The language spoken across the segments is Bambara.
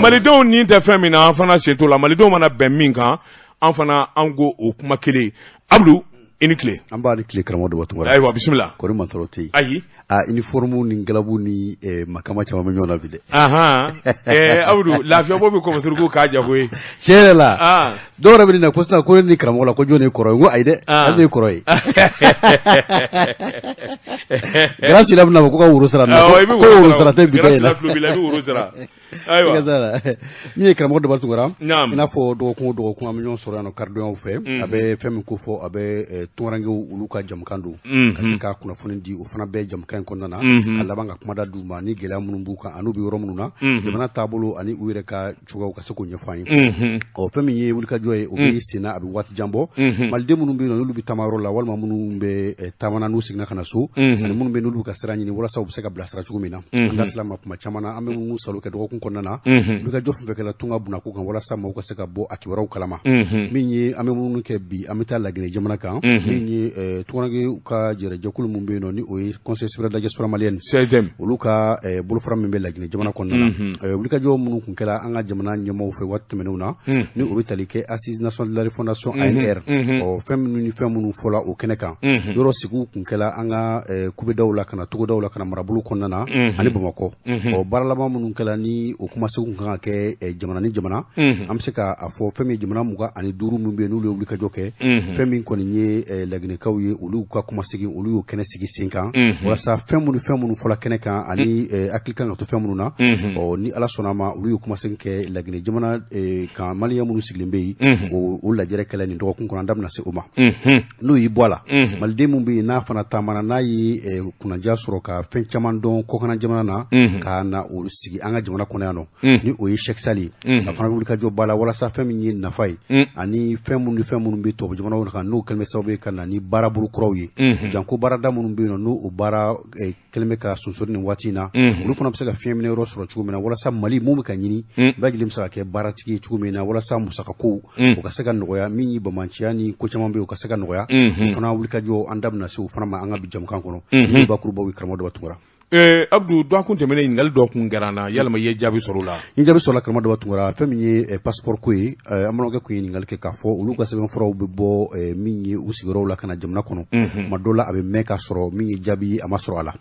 malidenw ni tɛ fɛn min na an fana sen t'o la malidenw mana bɛn min kan an fana an go o kuma kelen Abdou i ni tile an b'a ni tile karamɔgɔ Dɔbɔ Tunkara ayiwa bisimila kɔri mansɔrɔ tɛ yen ayi uniforme ni galabu ni makama caman bɛ ɲɔgɔn na bi dɛ Abdou lafiyabɔ bɛ commencer ko k'a jago ye tiɲɛ yɛrɛ la dɔw yɛrɛ bɛ nin na ko sisan ko ne ni karamɔgɔ la ko jɔn ye kɔrɔ ye n ko ayi dɛ hali ne ye kɔrɔ ye grâce la bɛna fɔ ko ka woro sara ko woro sara tɛ bi dɛ ayiwa min ye karamɔgɔ Dɔbɔ Tunkara i n'a fɔ dɔgɔkun an bɛ ɲɔgɔn sɔrɔ yan nɔ karidonya fɛ a bɛ fɛn min ko fɔ a bɛ tunkarankew olu ka jamukan don ka se ka kunnafoni di o fana bɛɛ jamukan in kɔnɔna na ka laban ka kumada d'u ma ni gɛlɛya minnu b'u kan an'u bɛ yɔrɔ minnu na jamana taabolo ani u yɛrɛ ka cogoyaw ka se k'o ɲɛfɔ an ye fɛn min ye wulikajɔ ye o bɛ senna a bɛ waati jan bɔ maliden minnu bɛ yen nɔ n'olu bɛ taama yɔrɔ la walima minnu bɛ taamana n'u seginna ka na so ani minnu bɛ n'olu ka sira ɲini walasa u bɛ se ka bilasira cogo min na an da sera ma kuma caman na an bɛ minnu salo kɛ dɔgɔkun kɔnɔna na wulikajɔ fɛn fɛn kɛla tunga bunako kan walasa maaw ka se ka bɔ a kibaruyaw kalama min ye an bɛ minnu kɛ bi an bɛ taa Laginɛ jamana kan min ye tunkarankew ka jɛrɛjɛkulu min bɛ yen nɔ ni o ye Conseil supérieur de la diaspora malienne olu ka bolofara min bɛ Laginɛ jamana kɔnɔna na wulikajɔ minnu kun kɛla an ka jamana ɲɛmaaw fɛ waati tɛmɛnenw na ni o bɛ tali kɛ Assise nationale de la refondation ANR fɛn minnu ni fɛn minnu fɔla o kɛnɛ kan yɔrɔ sigiw kun kɛla an ka kubedaw la kana togodaw la kana marabolo kɔnɔna na ani Bamakɔ baara laban minnu kɛla ni o kuma segu kun kan ka kɛ jamana ni jamana an bɛ se k'a fɔ fɛn min jamana 25 min bɛ yen n'olu ye wulikajɔ kɛ fɛn min kɔni ye Laginɛkaw ye olu ka kuma segin olu y'o kɛnɛ sigi sen kan walasa fɛn minnu fɔla kɛnɛ kan ani hakili kan ka to fɛn minnu na ni Ala sɔnna ma olu y'o kuma segin kɛ Laginɛ jamana kan maliyɛn minnu sigilen bɛ yen o lajɛrɛ kɛlɛ nin dɔgɔkun kɔnɔ an da bɛna se o ma n'o y'i bɔ a la maliden min bɛ yen n'a fana taamana n'a ye kunnadiya sɔrɔ ka fɛn caman dɔn kɔkan jamana na ka na o sigi an ka jamana kɔnɔ yan nɔ ni o ye Cheikh Sali a fana bɛ wulikajɔ ba la walasa fɛn min ye nafa ye ani fɛn minnu bɛ tubabu jamanaw kan n'o kɛlen bɛ sababu ye ka na ni baarabolo kuraw ye janko baarada minnu bɛ yen nɔ n'o baara kɛlen bɛ ka sonsori nin waati in na olu fana bɛ se ka fiɲɛ minɛ yɔrɔ sɔrɔ cogo min na walasa Mali mun bɛ ka ɲini bɛɛ lajɛlen bɛ se ka kɛ baaratigi ye cogo min na walasa musakakow o ka se ka nɔgɔya min ye bamanciya ni ko caman bɛ yen o ka se ka nɔgɔya o fana wulikajɔ an da bɛna se o fana ma an ka bi jamukan kɔnɔ ni bakurubaw ye karamɔgɔ Dɔbɔ Tunkara Abdou dɔgɔkun tɛmɛnen ɲininkali dɔ kun kɛra n na yalima i ye jaabi sɔrɔ o la n jaabi sɔrɔla karamɔgɔ Dɔbɔ Tunkara fɛn min ye passeport ko ye an balimakɛ kun ye ɲininkali kɛ k'a fɔ olu ka sɛbɛnfuraw bɛ bɔ min ye u sigiyɔrɔw la ka na jamana kɔnɔ tuma dɔw la a bɛ mɛn k'a sɔrɔ min ye jaabi a ma sɔrɔ a la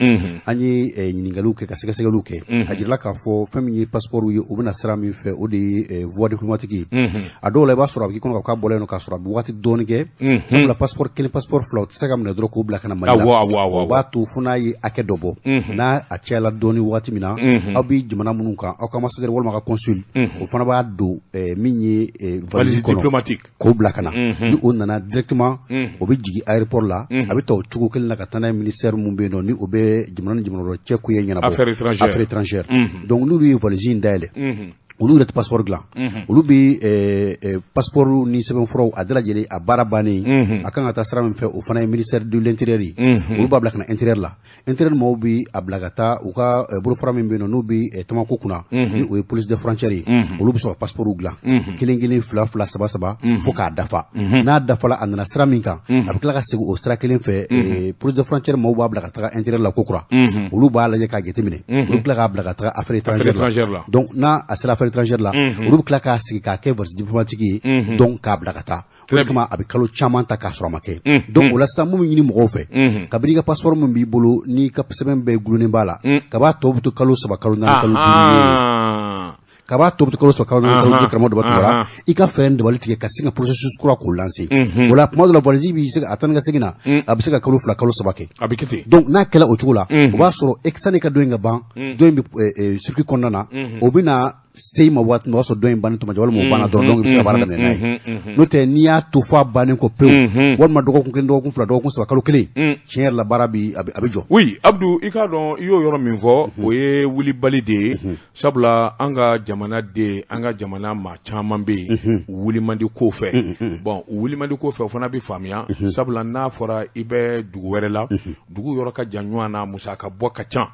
an ye ɲininkaliw kɛ ka sɛgɛsɛgɛliw kɛ a jirala k'a fɔ fɛn min ye passeport ye o bɛna sira min fɛ o de ye voie diplomatique ye a dɔw la i b'a sɔrɔ a bɛ k'i kɔnɔ k'a bɔlen don k'a sɔrɔ a bɛ waati dɔɔni kɛ sabula passeport kelen passeport fila o tɛ se ka minɛ dɔrɔn k'o bila ka na Mali la o b'a to fo n'a ye hakɛ dɔ bɔ n'a a cɛla dɔɔni waati min na aw bɛ jamana minnu kan aw ka ambassadeur walima ka consul o fana b'a don min ye valise diplomatique k'o bila ka na ni o nana directement o bɛ jigin aéroport la a bɛ ta o cogo kelen na ka taa n'a ye ministère mun bɛ yen nɔ ni o bɛ jamana ni jamana wɛrɛ cɛ ko ye ɲɛnabɔ affaires étrangères donc n'olu ye valise in dayɛlɛ olu yɛrɛ tɛ passeport dilan olu bɛ passeport ni sɛbɛnfuraw a bɛɛ lajɛlen a baara bannen a kan ka taa sira min fɛ o fana ye ministère de l'intérieur ye olu b'a bila ka na intérieur la intérieur maaw bɛ a bila ka taa u ka bolofara min bɛ yen nɔ n'u bɛ tamako kunna ni o ye police de frontière ye olu bɛ sɔn ka passeport dilan kelen kelen fila fila saba saba fo k'a dafa n'a dafala a nana sira min kan a bɛ tila ka segin o sira kelen fɛ police de frontière maaw b'a bila ka taga intérieur la ko kura olu b'a lajɛ k'a jateminɛ olu tila k'a bila ka taga affaires étrangères la donc n'a a sera affaires étrangères la olu bɛ tila k'a sigi k'a kɛ valise diplomatique ye donc k'a bila ka taa o kama a bɛ kalo caman ta k'a sɔrɔ a ma kɛ donc o la sisan mun bɛ ɲini mɔgɔw fɛ kabini i ka passeport min b'i bolo n'i ka sɛbɛn bɛɛ gulonnen b'a la kab'a tɔ bɛ to kalo 3 kalo 4 kalo 5 kaba to kalo so kalo karamɔgɔ Dɔbɔ Tunkara i ka fɛɛrɛ dabali tigɛ ka se ka processus kura k'o lancer o la tuma dɔ la valise b'i se ka a tan ka segin na a bɛ se ka kalo 2 kalo 3 kɛ a bɛ kɛ ten donc n'a kɛla o cogo la o b'a sɔrɔ sani ka dɔ in ka ban dɔ in bɛ circuit kɔnɔna na o bɛ na se ma waati o b'a sɔrɔ dɔ in bannen tuma walima o banna dɔrɔn donc i bɛ se ka baara daminɛ n'a ye n'o tɛ n'i y'a to fɔ a bannen kɔ pewu walima dɔgɔkun kelen dɔgɔkun fila dɔgɔkun 3 kalo 1 tiɲɛ yɛrɛ la baara a bɛ jɔ. oui Abdou i k'a dɔn i y'o yɔrɔ min fɔ o ye wulibali de ye sabula an ka jamana den an ka jamana maa caman bɛ yen wuli man di ko fɛ bon wuli man di ko fɛ o fana bɛ faamuya sabula n'a fɔra i bɛ dugu wɛrɛ la dugu yɔrɔ ka jan ɲɔgɔn na musaka bɔ ka ca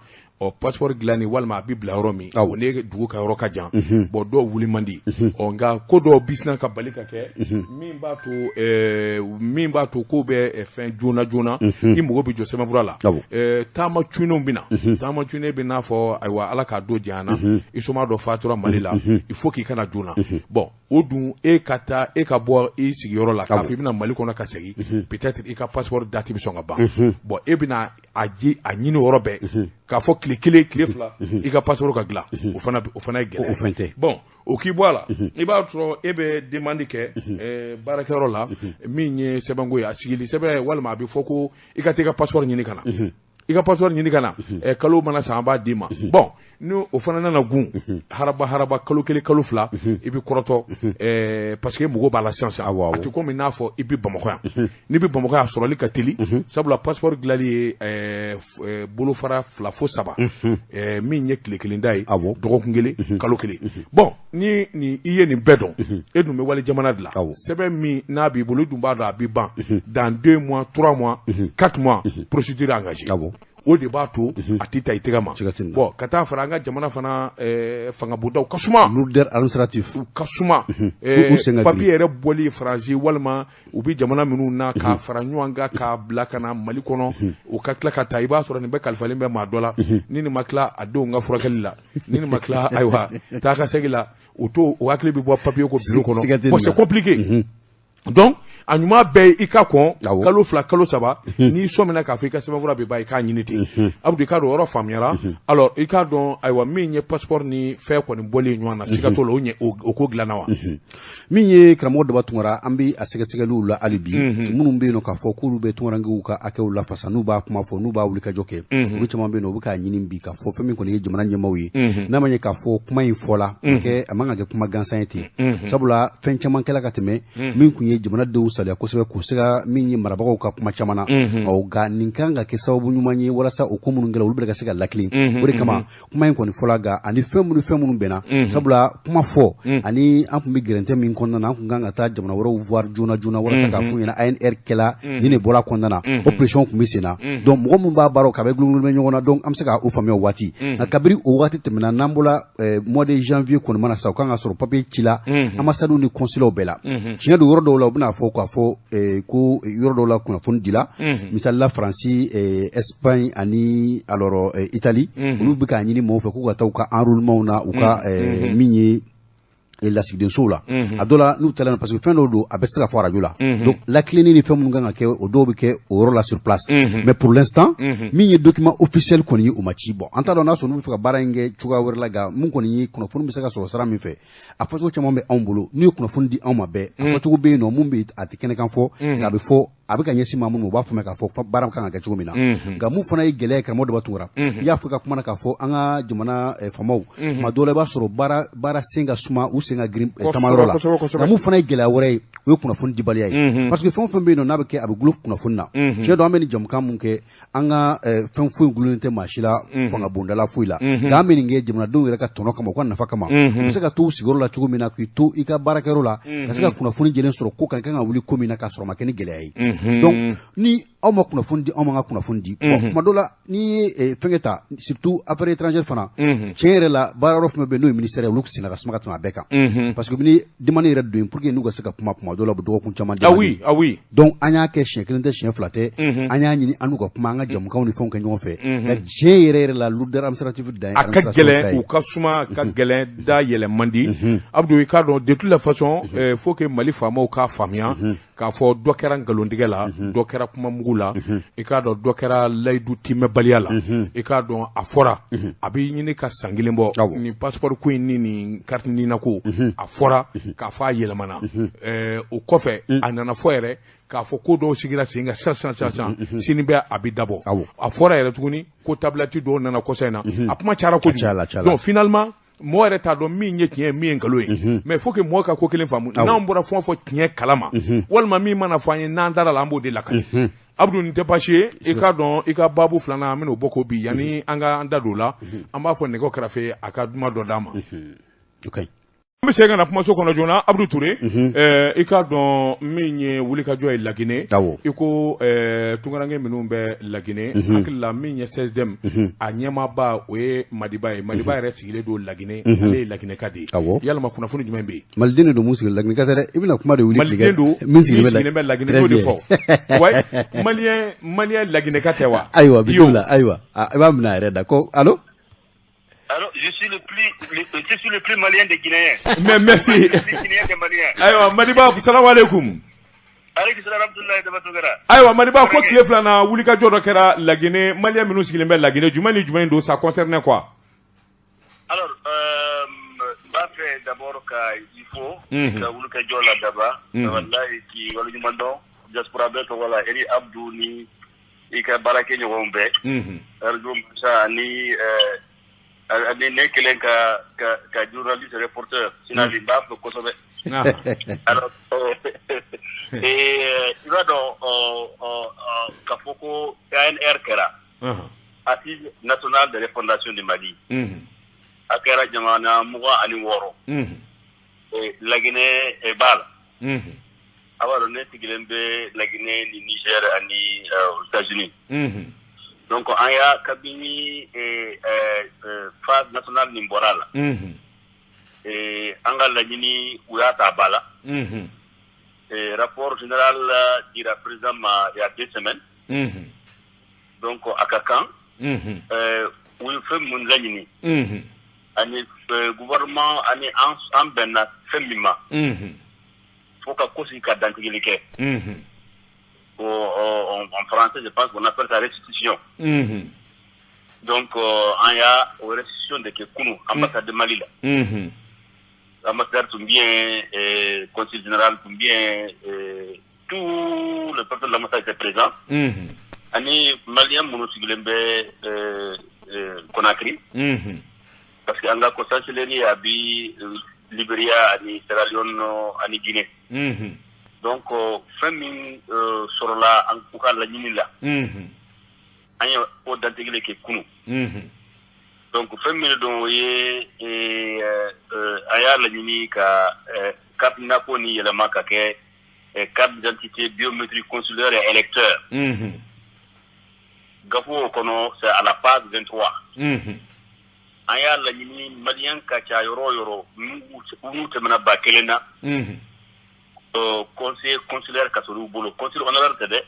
passeport glani walma bi bla yɔrɔ min o ne dugu ka yɔrɔ ka jan bon dɔw wuli man di nka ko dɔw bisina ka bali ka kɛ min b'a to ko bɛ fɛn joona joona i mago bɛ jɔ sɛbɛnfura la taama cunenw bɛna taama cunen bɛ n'a fɔ ayiwa ala k'a don janyana i soma dɔ fatura Mali la il faut k'i kana joona bon o dun e ka bɔ i sigiyɔrɔ la k'a fɔ i bɛna Mali kɔnɔ ka segin peut-être i ka passeport date bɛ sɔn ka ban bon e bɛna a ɲini yɔrɔ bɛɛ k'a fɔ tile kelen tile fila i ka passeport ka dilan o fana ye gɛlɛya bon o k'i bɔ a la i b'a sɔrɔ e bɛ demande kɛ baarakɛyɔrɔ la min ye sɛbɛnko ye a sigili sɛbɛn walima a bɛ fɔ ko i ka taa i ka passeport ɲini ka na i ka passeport ɲini ka na kalo mana san an b'a d'i ma bon ni o fana nana gun haraba kalo kelen kalo fila i bɛ kɔrɔtɔ parce que mɔgɔw b'a la sisan a tɛ komi n'a fɔ i bɛ Bamakɔ yan n'i bɛ Bamakɔ yan a sɔrɔli ka teli sabula passeport dilanli ye bolofara 2 fo 3 min ye tile kelen da ye dɔgɔkun kelen kalo kelen bon ni i ye nin bɛɛ dɔn e dun bɛ wali jamana de la sɛbɛn min n'a b'i bolo i dun b'a dɔn a b'i ban dans 2 mois 3 mois 4 mois procédure engagée o de b'a to a tɛ ta i tɛgɛ ma bon ka taa fara an ka jamana fana fangabodaw ka suma lourdeur administratif ka suma papier yɛrɛ bɔli faransi walima u bɛ jamana minnu na k'a fara ɲɔgɔn kan k'a bila ka na Mali kɔnɔ u ka tila ka taa i b'a sɔrɔ nin bɛɛ kalifalen bɛ maa dɔ la ni nin ma tila a denw ka furakɛli la ni nin ma tila ayiwa taa ka segin la o hakili bɛ bɔ papier ko bureau kɔnɔ bon c'est compliqué donc a ɲuman bɛɛ i ka kɔn kalo 2 kalo 3 n'i sɔmina k'a fɔ i ka sɛbɛnfura bɛ ban i k'a ɲini ten Abdou i k'a dɔn yɔrɔ faamuyara alors i k'a dɔn ayiwa min ye passeport ni fɛn kɔni bɔlen ɲɔgɔn na siga t'o la o ko dilanna wa min ye karamɔgɔ Daba Tunkara an bɛ a sɛgɛsɛgɛliw la hali bi minnu bɛ yen nɔ k'a fɔ k'olu bɛ tunkarankew ka hakɛw lafasa n'u b'a kuma fɔ n'u b'a wulikajɔ kɛ olu caman bɛ yen nɔ u bɛ k'a ɲini bi k'a fɔ fɛn min kɔni ye jamana ɲɛmaaw ye n'a ma ɲɛ k'a fɔ kuma in fɔla a man ka kɛ kuma gansan ye ten sabula fɛn caman kɛla ka tɛmɛ min kun ye jamanadenw saliya kosɛbɛ k'u se ka min ye marabagaw ka kuma caman na nka nin kan ka kɛ sababu ɲuman ye walasa o ko minnu kɛla olu bɛ ka se ka lakilen o de kama kuma in kɔni fɔla nka ani fɛn minnu bɛnna sabula kuma fɔ ani an tun bɛ gɛrɛntɛ min kɔnɔna na an tun kan ka taa jamana wɛrɛw voir joona joona walasa k'a f'u ɲɛna ANR kɛla nin de bɔra kɔnɔna na o pression tun bɛ sen na donc mɔgɔ min b'a baaraw k'a bɛ gulogulu bɛ ɲɔgɔn na donc an bɛ se k'o faamuya o waati nka kabiri o waati tɛmɛna n'an bɔra mois de janvier kɔni mana sa o kan ka sɔrɔ papier cila ambassades ni consulaw bɛɛ la tiɲɛ don yɔrɔ dɔw la u bɛna fɔ k'a fɔ ko yɔrɔ dɔw la kunnafoni dila misali la Faransi Espagne ani alors Italie olu bɛ k'a ɲini mɔgɔw fɛ k'u ka taa u ka enrôlement na u ka min ye lasigidensow la a dɔ la n'u taara parce que fɛn dɔw don a bɛ se ka fɔ radio la donc lakilenni ni fɛn minnu kan ka kɛ o dɔw bɛ kɛ o yɔrɔ la sur place mais pour l'instant min ye document officiel kɔni ye o ma ci bon an t'a dɔn n'a sɔrɔ n'u bɛ fɛ ka baara in kɛ cogoya wɛrɛ la nka mun kɔni ye kunnafoni bɛ se ka sɔrɔ sira min fɛ a fɔcogo caman bɛ anw bolo n'u ye kunnafoni di anw ma bɛɛ a fɔcogo bɛ yen nɔ mun bɛ a tɛ kɛnɛkan fɔ nka a bɛ fɔ a bɛ ka ɲɛsin maa minnu u b'a fɔ k'a fɔ baara kan ka kɛ cogo min na nka mun fana ye gɛlɛya ye karamɔgɔ Daba Tunkara i y'a fɔ ka kuma na k'a fɔ an ka jamana faamaw tuma dɔw la i b'a sɔrɔ baara sen ka suma u sen ka girin tamayɔrɔ la nka mun fana ye gɛlɛya wɛrɛ ye o ye kunnafoni dibaliya ye parce que fɛn o fɛn bɛ yen nɔ n'a bɛ kɛ a bɛ gulo kunnafoni na tiɲɛ don an bɛ nin jamukan mun kɛ an ka fɛn foyi gulonnen tɛ maa si la fanga bondala foyi la nka an bɛ nin kɛ jamanadenw yɛrɛ ka tɔnɔ kama u ka nafa kama u bɛ se ka to u sigiyɔrɔ la cogo min na k'i to i ka baarakɛyɔrɔ la ka se ka kunnafoni jɛlen sɔrɔ ko kan ka wuli ko min na k'a sɔrɔ ma kɛ ni gɛlɛya ye donc ni aw ma kunnafoni di aw ma ka kunnafoni di bon kuma dɔ la n'i ye fɛnkɛ ta surtout affaires étrangères fana tiɲɛ yɛrɛ la baara yɔrɔ fɛn bɛ n'o ye ministère ye olu senna ka suma ka tɛmɛ a bɛɛ kan parce que ni demande yɛrɛ don pour que n'u ka se ka kuma dɔ la u bɛ dɔgɔkun caman di donc an y'a kɛ siɲɛ 1 tɛ siɲɛ 2 tɛ an y'a ɲini an n'u ka kuma an ka jamukanw ni fɛnw kɛ ɲɔgɔn fɛ nka tiɲɛ yɛrɛ la lourdeur administrative dan ye a ka gɛlɛn u ka suma ka gɛlɛn da yɛlɛ man di Abdou i k'a dɔn de toute la façon faut que Mali faamaw k'a faamuya k'a fɔ dɔ kɛra nkalontigɛ la dɔ kɛra kuma mugu la i k'a dɔn dɔ kɛra layidu timɛbaliya la i k'a dɔn a fɔra a bɛ ɲini ka san 1 bɔ nin passeport ko in ni nin carte nina ko a fɔra k'a fɔ a yɛlɛmana o kɔfɛ a nana fɔ yɛrɛ k'a fɔ ko dɔw sigira sen kan sisan sini bɛ a bɛ dabɔ a fɔra yɛrɛ tuguni ko tablette dɔw nana kɔsa in na a kuma cayara kojugu donc finalement mɔgɔ yɛrɛ t'a dɔn min ye tiɲɛ ye min ye nkalon ye mais faut que mɔgɔ ka ko kelen faamu n'anw bɔra fɛn o fɛn tiɲɛ kalama walima min mana fɔ an ye n'an dara la an b'o de lakali Abdou nin tɛ baasi ye i k'a dɔn i ka baabu filanan an bɛn'o bɔ k'o bi yanni an ka an da don o la an b'a fɔ nɛgɛ kɛrɛfɛ a ka duma dɔ d'an ma. An bɛ segin ka na kumaso kɔnɔ joona Abdou Touré i k'a dɔn min ye wulikajɔ ye Laginɛ i ko tunkaranke minnu bɛ Laginɛ hakili la min ye CSDM a ɲɛmaaba o ye Madiba ye Madiba yɛrɛ sigilen don Laginɛ ale ye Laginɛka de ye yalima kunnafoni jumɛn bɛ yen Maliden de don mun sigilen Laginɛka tɛ dɛ i bɛna kuma de wuli Maliden don min sigilen bɛ Laginɛ n'o de fɔ ouais malien Laginɛka tɛ wa ayiwa bisimila ayiwa i b'a minɛ a yɛrɛ da ko allo. Alors, je suis le plus malien des Guinéens. Mais merci. Ayiwa Madiba salamu alaikum. Aleykum salam Abdoulaye Dabatogara. Ayiwa Madiba ko tile fila na wulikajɔ dɔ kɛra Laginɛ malien minnu sigilen bɛ Laginɛ jumɛn ni jumɛn don ça concerne quoi? Alors, b'a fɛ d'abord il faut ka wulikajɔ la daba wallahi ki wali ɲuman dɔn diaspora bɛɛ tɔgɔ la eri Abdou ni i ka baarakɛ ɲɔgɔnw bɛɛ radio Moussa ni ani ne kelen ka journaliste reporter sinali b'a fɛ kosɛbɛ alors i b'a dɔn k'a fɔ ko ANR kɛra Assise nationale de refondation du Mali a kɛra jamana 26 Laginɛ b'a la a b'a dɔn ne sigilen bɛ Laginɛ ni Niger ani États-Unis donc an y'a kabini phase nationale nin bɔra la an ka laɲini u y'a ta ba la rapport général dira président ma il y a 2 semaines donc a ka kan u ye fɛn mun laɲini ani gouvernement ani an bɛnna fɛn min ma fo ka ko sigi ka dantigili kɛ en français, je pense qu'on appelle ça restitution. Donc, il y a une restitution de Kekounou, ambassade de Mali. L'ambassadeur Toumbien, conseil général Toumbien, tout le peuple de l'ambassade était présent. Ani Malien Mounousigilembe Conakry. Parce qu'il y a un chancellerie à Libéria, Ani Sierra Leone, Ani Guinée. Donc, fin min sur la en tout cas la ɲini la an ye o dantigile kɛ kunu donc fɛn min don o ye a y'a laɲini ka carte nako ni yɛlɛma ka kɛ carte d'identité biométrique consulaire et électeur gafo o kɔnɔ c'est à la page 23 an y'a laɲini malien ka ca yɔrɔ o yɔrɔ n'u tɛmɛna 1000 na conseiller consulaire kasolu bolo conseiller honoraire tɛ dɛ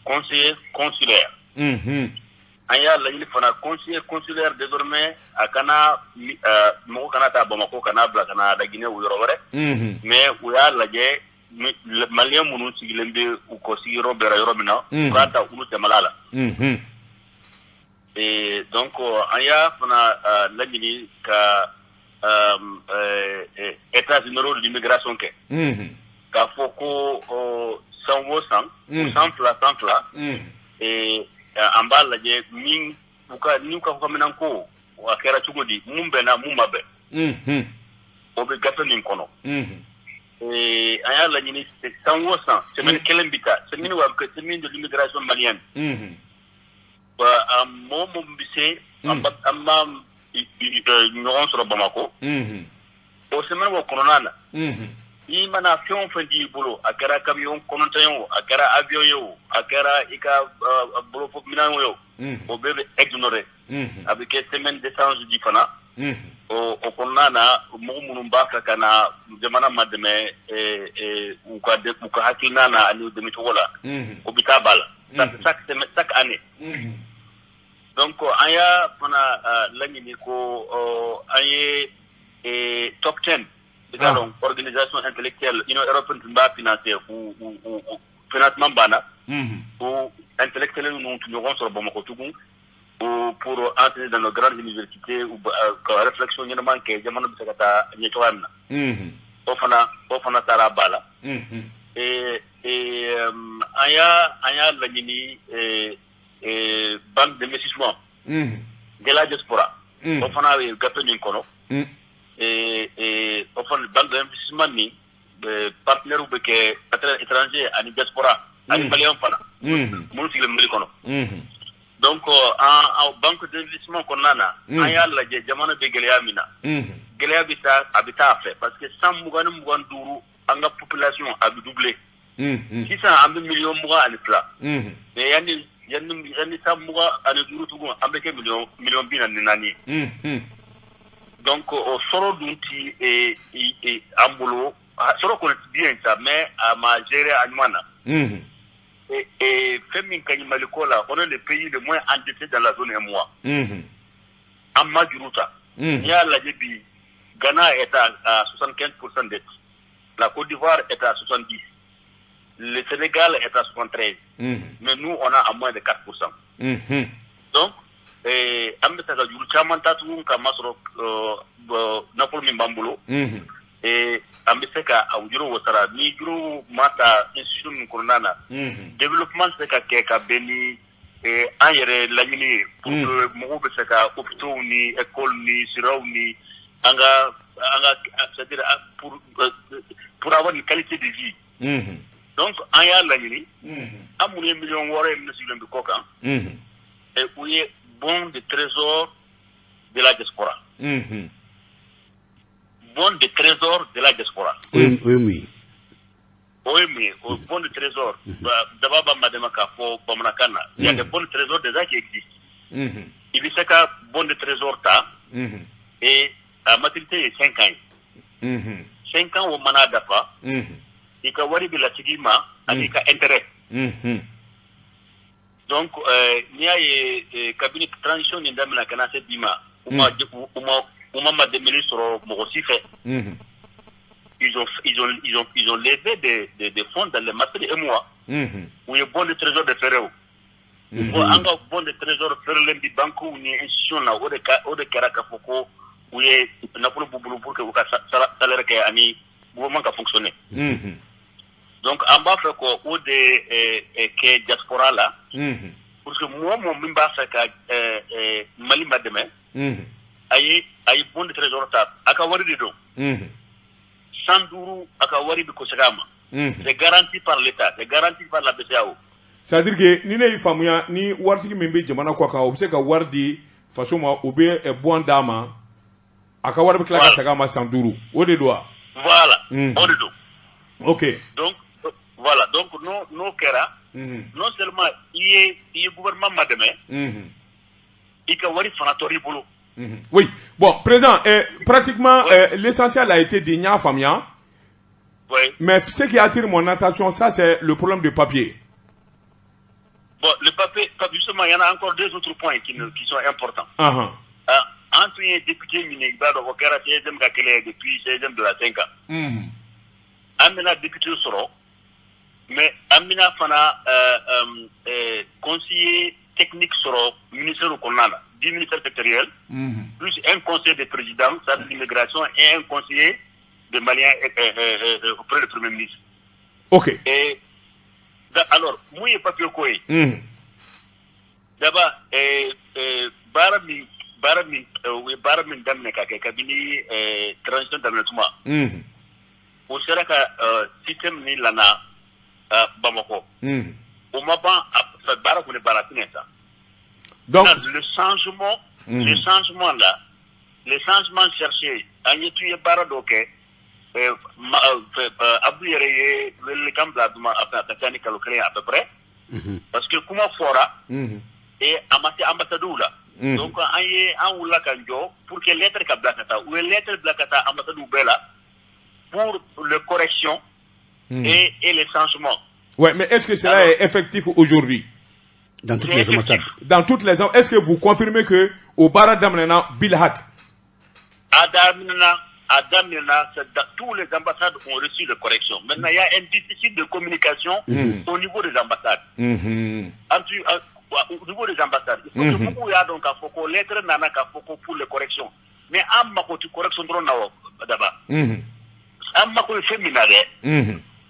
conseiller consulaire an y'a laɲini fana conseiller consulaire désormais a kana mɔgɔ kana taa Bamako kana bila kana Laginɛ o yɔrɔ wɛrɛ mais u y'a lajɛ malien minnu sigilen bɛ u kɔ sigiyɔrɔ bɛra yɔrɔ min na u k'a ta olu tɛmɛla la donc an y'a fana laɲini ka états généraux de l'immigration kɛ k'a fɔ ko san o san san fila an b'a lajɛ min n'u ka fɔminanko a kɛra cogo di mun bɛnna mun ma bɛn o bɛ gafe min kɔnɔ an y'a laɲini san o san semaine kelen bi ta semaine wa semaine de l'immigration malienne mɔgɔ mun bɛ se an b'a ɲɔgɔn sɔrɔ Bamako o semaine wa kɔnɔna na i mana fɛn o fɛn d'i bolo a kɛra camion kɔnɔntɔn ye o a kɛra avion ye o a kɛra i ka bolofɔminɛn ye o bɛɛ bɛ exonéré a bɛ kɛ semaine d'échange di fana o kɔnɔna na mɔgɔ minnu b'a fɛ ka na jamana ma dɛmɛ u ka hakilina na ani u dɛmɛcogo la o bɛ taa b'a la chaque année donc an y'a fana laɲini ko an ye top 10 donc organisation intellectuelle Union européenne tun b'a financer ou financement banna ou intellectuels nous ɲɔgɔn sɔrɔ Bamako tugun pour entrer dans nos grandes universités ou ka réflexion ɲɛnama kɛ jamana bɛ se ka taa ɲɛ cogoya min na o fana taara ba la an y'a laɲini banque d'investissement de la diaspora o fana ye gafe min kɔnɔ o fana banque d'investissement ni partenaire bɛ kɛ étranger ani diaspora ani malien fana minnu sigilen Mali kɔnɔ donc en banque d'investissement kɔnɔna na an y'a lajɛ jamana bɛ gɛlɛya min na gɛlɛya bɛ taa fɛ parce que 125 an ka population a bɛ doubler sisan an bɛ 1,20,000 mais yanni 125 tugun an bɛ kɛ 1,44 ye donc o sɔrɔ dun ti an bolo sɔrɔ kɔni ti bien ça mais a ma gérer a ɲuman na fɛn min ka ɲi Mali ko la on est le pays le moins endetté dans la zone MOA an ma juru ta n'i y'a lajɛ bi Ghana est à 75% dette la Côte d'Ivoire est à 70%. Le Sénégal est à 73%. Mais nous, on a à moins de 4%. Donc, Ambetaka Juru Chamantatu, Kamasro, Napoli Mimbambulo, et Ambetaka Aujuro Wasara, Nigro Mata, Institution Koronana, développement Seka Keka Beni, Ayere Lamini, pour que Mobesaka, Opto ni, École ni, Sirao ni, c'est-à-dire pour avoir une qualité de vie. Donc, en y a l'année, à mon million de coca, et où il y a bon de trésor de la diaspora. Bon de trésor de la diaspora. Oui. Bon de trésor. D'abord, Madame Kafo, Bamanakana, il y a des bons trésors déjà qui existent. Il y a bon de trésor ta, et la maturité est 5 ans. 5 ans au mana dafa, il y a wari de la tigima, avec intérêt. Donc, il y a un cabinet de transition dans la canacée d'Ima, où m'a démêlé sur mon fait. Ils ont levé des fonds dans le marché de MOA, où il y a bon de trésor de Ferreo. Un bon de trésor de Ferreo, des banques ou une institution là, ou de Karakafoko, où il y a Napoli Bouboulou pour que vous salaire qui a mis, gouvernement qui a fonctionné. Donc, en bas, fait quoi, ou de diaspora là, parce que moi, mon mimba fait que Mali m'a demain, aïe bon de trésor tap, akawari de don. 100 akawari de Kosegama. C'est garanti par l'État, c'est garanti par la BCAO. C'est-à-dire que ni ne famuya ni wartigi min bɛ jamana kɔ kan o bɛ se ka wari di faso ma o bɛ bɔn d'a ma a ka wari bɛ tila ka segin a ma san 5 o de don wa. Voilà, o de don. Ok. Donc voilà, donc n'o kɛra non seulement i ye gouvernement ma dɛmɛ i ka wari fana tɔrɔ i bolo. Oui, bon, président, pratiquement l'essentiel a été dit, Nya Famia. Oui. Mais ce qui attire mon attention, ça c'est le problème du papier. Bon, le papier, justement, il y en a encore 2 autres points qui sont importants. Entre les députés Minegba, donc, depuis 16e de la 5 ans. Amina député Soro, mais Amina Fana, conseiller technique Soro, ministère au Konana. 10 ministères sectoriels, plus un conseiller de président, ça de l'immigration, et un conseiller de Maliens auprès du Premier ministre. Ok. Et, alors, moi, je n'ai pas pu le d'abord, Baramin Damneka, cabinet transition d'aménagement. Au Sérac, système ni lana, Bamako. Au Maban, Barak ou les Baratineta. Donc, le changement là, le changement cherché, Agnetuye Baradoke, Abouireye, le Cambladuma, Atani Kalokre à peu près, parce que Kuma Fora et ambassadeur là. Donc, un ou la Kanjo, pour que lettre Kablakata, ou lettre Blakata, ambassadeur Bella, pour le correction et les changements. Ouais, mais est-ce que cela est effectif aujourd'hui? Dans toutes les ambassades. Dans toutes les ambassades. Est-ce que vous confirmez que au Bara Damnena, Bilhak? Adamina, tous les ambassades ont reçu de correction. Maintenant, il y a un déficit de communication au niveau des ambassades. Au niveau des ambassades. Il faut que beaucoup y a donc à Foko, lettre nana à Foko pour les corrections. Mais en mako tu correction drone d'abord. En mako féminale.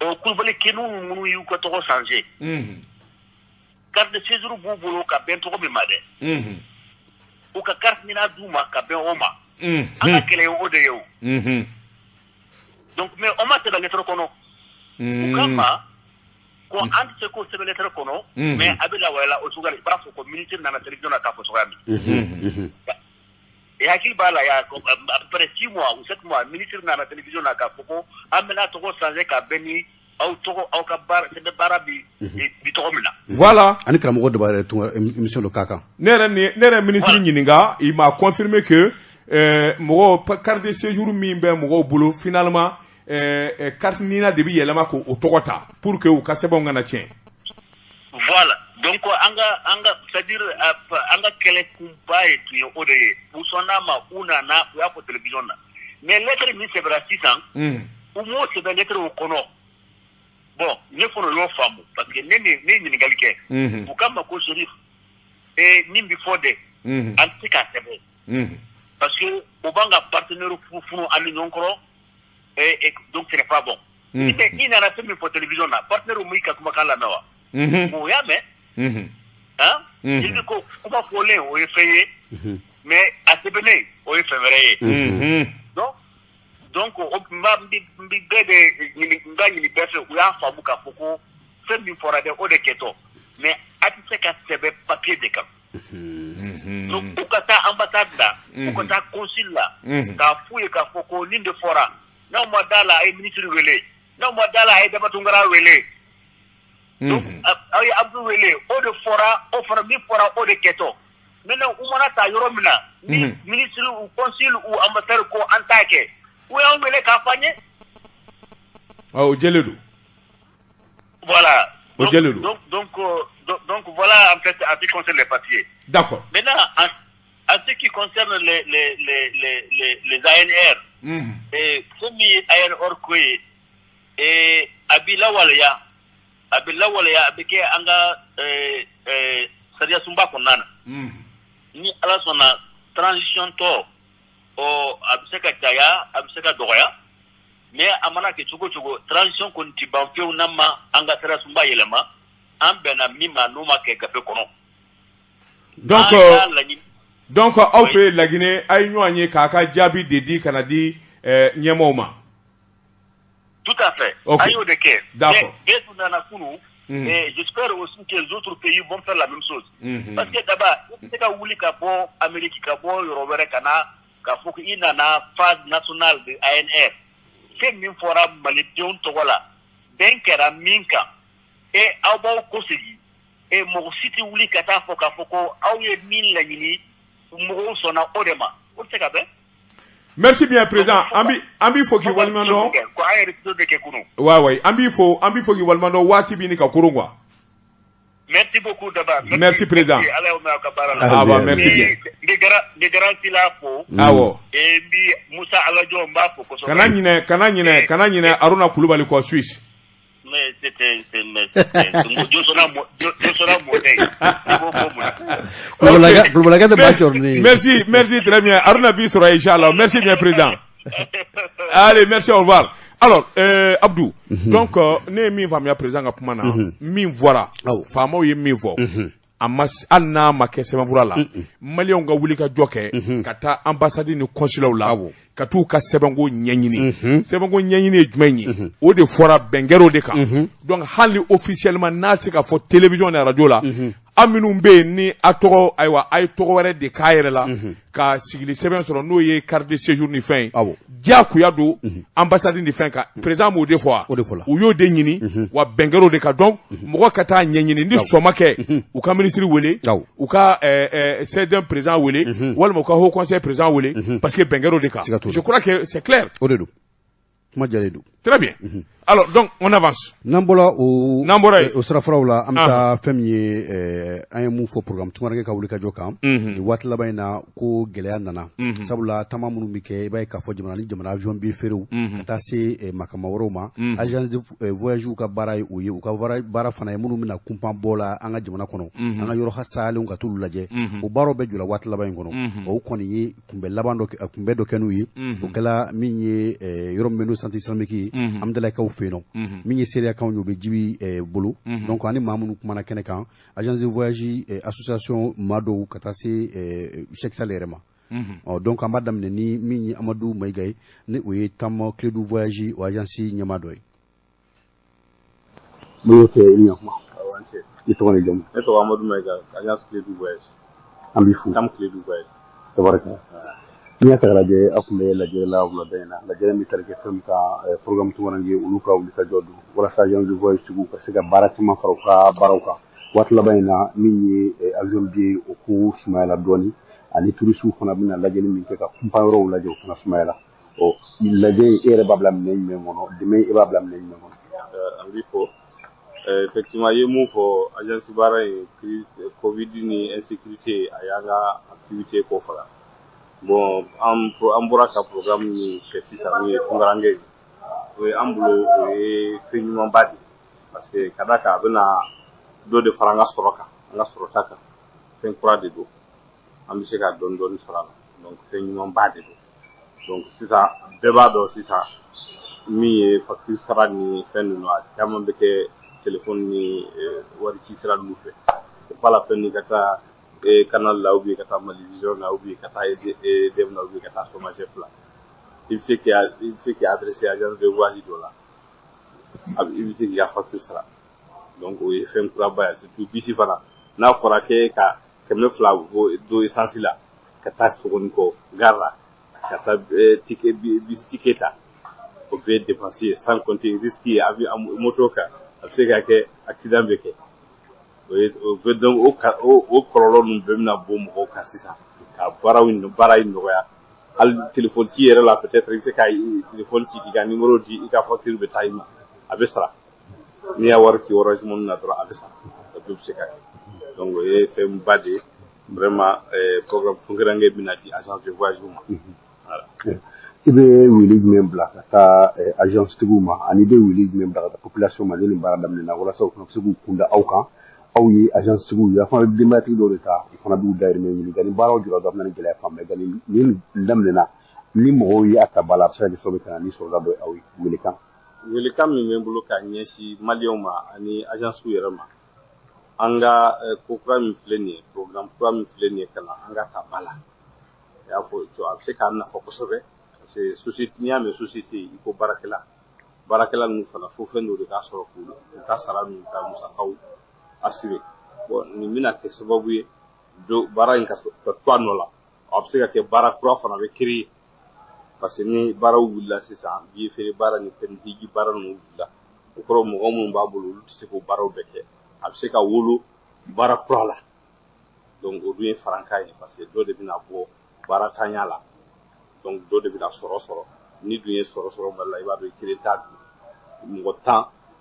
Au couvre qui nous y a trop changé. Carte de séjour boubolo ka ben trop bimade. Ou ka carte mina douma ka ben oma. Anga kele o de yo. Donc mais oma te la lettre kono. Ou kama ko andi se ko se lettre kono mais abela wala o sugar brafo ko ministre na télévision na ka fo sogami. et hakil bala ya après 6 mois ou 7 mois ministre na télévision na ka foko amena to ko changer ka beni au to au ka bar c'est de barabi bi to mina voilà ani kramo de bare émission le kaka nere ministre nyininga il m'a confirmé que mo carte de séjour mi be mo bolo finalement carte nina de bi yelama ko o togota pour que o ka sebo ngana tien voilà donc anga c'est-à-dire anga kele kumpa et tu o de usona ma una na ya pour télévision na mais lettre mi c'est vrai 600 ou mo c'est des lettres au kono bon ne faut le famu parce que ne galike pour kama ko shérif et nimbi fode antika sebe parce que au banga partenaire funu ami nonkro et donc ce n'est pas bon mais il n'a pas mis pour télévision na partenaire mu ka kuma kala nawa mo ya me hein il dit ko kuma folé o effayé mais à ce bené o effayé donc mba mbi bede ni befe u ya famu ka foko fembi fora de o de keto mais ati se ka sebe papier de kam donc ukata ambassade la ukata consul la ka fuye ka foko ninde fora na mo dala ay ministre wele na mo dala ay debatungara wele donc ay abdou wele o de fora o fora mi fora o de keto maintenant umana ta yoromina ni ministre ou consul ou ambassadeur ko antake où est-ce que les campagnes? Au Djeledou. Voilà. Donc voilà en fait en ce qui concerne les papiers. D'accord. Maintenant en ce qui concerne les ANR, et comme ANR Koye et Abila Walaya abike anga Sadia Sumba Konana. Ni ala sona transition to o abiseka taya abiseka doya mais amana ke chugo transition kon ti banfeu nama anga tara sumba yelema ambena mima noma ke gape kono donc aw fe la Guinée ay ñoanye kaka jabi dedi kanadi ñemoma tout à fait okay. Ayo de ke d'accord et tout nana kunu et j'espère aussi que les autres pays vont faire la même chose parce que d'abord c'est ka wuli ka bo Amérique ka bo Robert kana ka foko ina na phase nationale de ANR c'est min fora malition togola benkera minka et awba kosigi et mo siti wuli kata foka foko awye min la yini mo sona odema o teka be merci bien président ambi foki walmando ko ay retour de kekuno ouais ambi foki walmando wati bi ni ka kurungwa. Merci beaucoup d'abord. Merci président. Merci bien. Des garanties là pour. Et Moussa Aladjo Mbafo. Kana nyine Aruna Koulibaly ko Suisse. Mais c'était Merci très bien. Aruna Bissora inchallah. Merci bien président. Allez, merci, au revoir. Alors, Abdou, donc, ne mi famia président ka kuma na, mi voilà, famo ye mi vo, amas anna ma ke sema vura la, malien nga wuli ka joke, kata ambassade ni consulat la, katu ka sebango nyanyini, sebango nyanyini jumeni, o de fora bengero de ka, donc hali officiellement na se ka fo télévision na radio la, aminu mbe ni atoro aywa ay toro were de kayere la ka sigili seben soro no ye carte de séjour ni fin dia kuyado ambassade ni fin ka président mo de fois ou yo de nyini wa bengero de ka donc mo kata nyanyini ni somake ou ka ministre wele ou ka c'est un président wele wala mo ka haut conseil président wele parce que bengero de ka je crois que c'est clair très bien. Alors, donc, on avance. Nambola au Srafraoula, Amsa Femi, un mot pour programme, tout le monde qui a joka, ni wat la baina, ko Geleanana, Sabula, Tamamumike, Baika Fojimani, Jamana, John B. Ferro, Katase, Makamaoroma, agence de voyage ou Kabarai ou Kavara Barafana, Munumina, Kumpambola, Anga Jamanakono, Anga Yoroha Sale, Katulaje, ou Baro Bedula, wat la baingono, ou Koni, Kumbelabando, Kumbedo Kenui, ou Kala Mini, Yoromenu Santi Islamiki, Amdela Kaufeno, Mini Seria Kanyo Bejibi Bolo, donc on est Mamoun Kumana Kenekan, agence de voyage, association Mado, Katase, Cheikh Salerema. Donc, en madame Neni, Mini Amadou Maïgaï, ne oué tam clé du voyage ou agence Nyamadoy. Oui, ok, il y a ils sont les hommes. Et toi, Amadou Maïgaï, agence clé du voyage. Ambifou. Tam clé du voyage. C'est vrai. Nya ta lajɛ a kun bɛ lajɛ la wula bɛɛ na lajɛ min taara kɛ fɛn ka programme tumarange olu ka wuli ka jɔ don walasa Agence de voyage tigiw ka se ka baara caman fara u ka baaraw kan waati laban in na min ye avion billet o ko sumayala dɔɔni ani touriste fana bɛna lajɛli min kɛ ka kumpa yɔrɔw lajɛ o fana sumayala lajɛ e yɛrɛ b'a bila minɛ jumɛn kɔnɔ demain e b'a bila minɛ jumɛn kɔnɔ an b'i fɔ effectivement ye mun fɔ agence baara in covid ni insécurité a y'an ka activité ko faga bon an bɔra ka programme min kɛ sisan n'o ye tunkarange o ye an bolo o ye fɛn ɲumanba de parce que ka da kan a bɛna dɔ de fara an ka sɔrɔ kan an ka sɔrɔta kan fɛn kura de don an bɛ se ka dɔɔni dɔɔni sɔrɔ a la donc fɛn ɲumanba de don donc sisan bɛɛ b'a dɔn sisan min ye facture sara ni fɛn ninnu a caman bɛ kɛ téléphone ni wari ci sira ninnu fɛ c'est pas la peine ni ka taa canal la ou bien ka taa Mali Vision la ou bien ka taa EDM la ou bien ka taa Somagef la il bɛ se k'i adresser agence de voyage dɔ la i bɛ se k'i ka facture sara donc o ye fɛn kuraba ye surtout bisi fana n'a fɔra k'e ka 200 don essence la ka taa Sogonikɔ gare la ka taa bisi ticket ta o bɛɛ dépense ye sans compter risque ye moto kan a bɛ se ka kɛ accident bɛ kɛ o bɛ donc o kɔlɔlɔ ninnu bɛɛ bɛna bɔ mɔgɔw kan sisan ka baara in nɔgɔya hali téléphone ci yɛrɛ la peut-être i bɛ se ka téléphone ci k'i ka numéro di i ka facture bɛ taa i ma a bɛ sara n'i y'a wari ci Orange Money na dɔrɔn a bɛ sara o bɛɛ bɛ se ka kɛ donc o ye fɛnba de ye vraiment programme tunkarange bɛna di agence de voyage ma voilà. I bɛ wele jumɛn bila ka taa agence tigiw ma ani bɛ wele jumɛn bila ka taa population ma ni baara daminɛna walasa u kana se k'u kunda aw kan aw ye agence tigiw ye a fana bɛ denbayatigi dɔw de ta u fana b'u dayirimɛ ɲini nka ni baaraw jɔra dɔrɔn a bɛ na ni gɛlɛya fan bɛɛ nka ni daminɛna ni mɔgɔw ye a ta ba la a bɛ se ka kɛ sababu ye ka na ni sɔrɔda dɔ ye aw ye welekan min bɛ n bolo ka ɲɛsin maliyɛnw ma ani agence yɛrɛ ma an ka ko kura min filɛ nin ye programme kura min filɛ nin ye ka na an ka ta ba la i y'a fɔ a bɛ se k'an nafa kosɛbɛ parce que société n'i y'a mɛn société i ko baarakɛla ninnu fana fo fɛn dɔ de k'a sɔrɔ k'u ka sara ninnu ka musakaw assurer bon nin bɛna kɛ sababu ye baara in ka to a nɔ la a bɛ se ka kɛ baara kura fana bɛ créer parce que ni baaraw wulila sisan billet feere baara ni fɛn digi baara ninnu wulila o kɔrɔ mɔgɔ minnu b'a bolo olu tɛ se k'o baaraw bɛɛ kɛ a bɛ se ka wolo baara kura la donc o dun ye farankan ye parce que dɔ de bɛna bɔ baara tanya la donc dɔ de bɛna sɔrɔ ni dun ye sɔrɔ Mali la i b'a dɔn i kelen t'a dun mɔgɔ